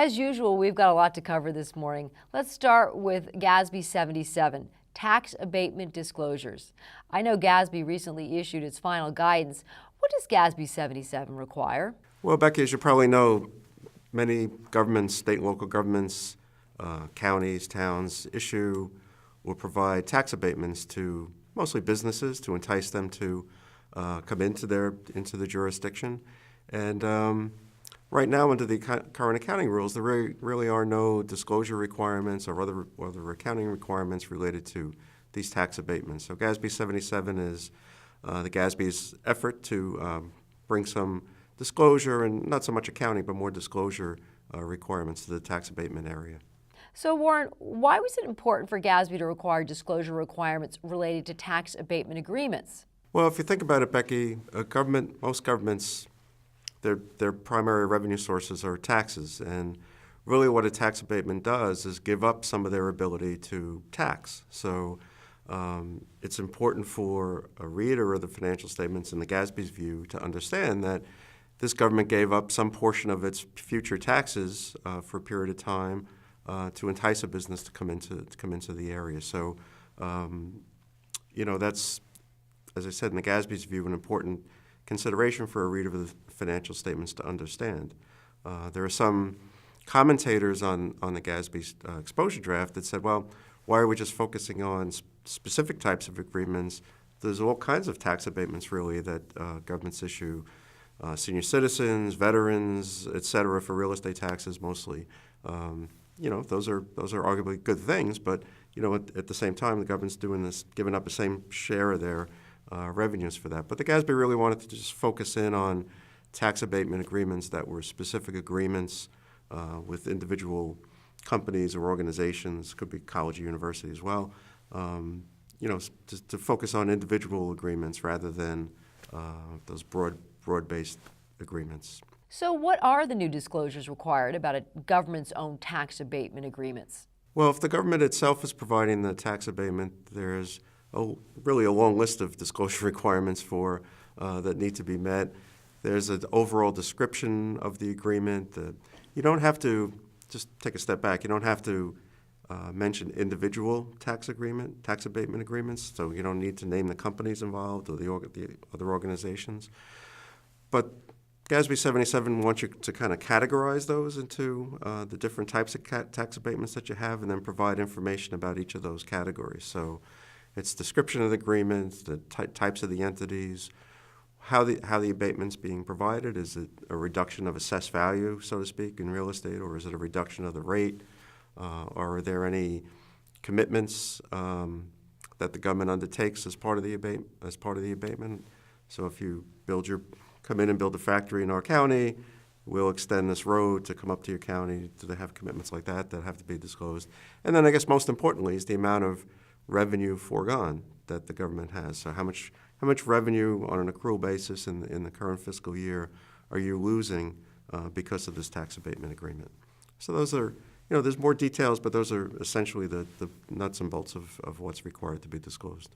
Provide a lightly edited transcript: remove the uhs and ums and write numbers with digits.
As usual, we've got a lot to cover this morning. Let's start with GASB 77, Tax Abatement Disclosures. I know GASB recently issued its final guidance. What does GASB 77 require? Well, Becky, as you probably know, many governments, state and local governments, counties, towns issue or provide tax abatements to mostly businesses to entice them to come into the jurisdiction. And right now, under the current accounting rules, there really are no disclosure requirements or other accounting requirements related to these tax abatements. So GASB 77 is the GASB's effort to bring some disclosure, and not so much accounting, but more disclosure requirements to the tax abatement area. So Warren, why was it important for GASB to require disclosure requirements related to tax abatement agreements? Well, if you think about it, Becky, most governments, their primary revenue sources are taxes, and really what a tax abatement does is give up some of their ability to tax. So it's important for a reader of the financial statements in the GASB's view to understand that this government gave up some portion of its future taxes for a period of time to entice a business to come into the area. So, that's, as I said, in the GASB's view, an important consideration for a reader of the financial statements to understand. There are some commentators on the GASB exposure draft that said, well, why are we just focusing on specific types of agreements? There's all kinds of tax abatements, really, that governments issue. Senior citizens, veterans, et cetera, for real estate taxes mostly. Those are arguably good things, but at the same time, the government's giving up the same share of their revenues for that. But the GASB really wanted to just focus in on tax abatement agreements that were specific agreements with individual companies or organizations, could be college or university as well, to focus on individual agreements rather than those broad-based agreements. So what are the new disclosures required about a government's own tax abatement agreements? Well, if the government itself is providing the tax abatement, there's really a long list of disclosure requirements that need to be met. There's an overall description of the agreement. You don't have to, just take a step back, you don't have to mention individual tax abatement agreements, so you don't need to name the companies involved or the other organizations. But GASB 77 wants you to kind of categorize those into the different types of tax abatements that you have, and then provide information about each of those categories. So it's description of the agreements, the types of the entities, how the abatement's being provided. Is it a reduction of assessed value, so to speak, in real estate, or is it a reduction of the rate? Or are there any commitments that the government undertakes as part of the abatement? So if you come in and build a factory in our county, we'll extend this road to come up to your county. Do they have commitments like that have to be disclosed? And then I guess most importantly is the amount of revenue foregone that the government has. So how much revenue on an accrual basis in the current fiscal year are you losing because of this tax abatement agreement? So those are, there's more details, but those are essentially the nuts and bolts of what's required to be disclosed.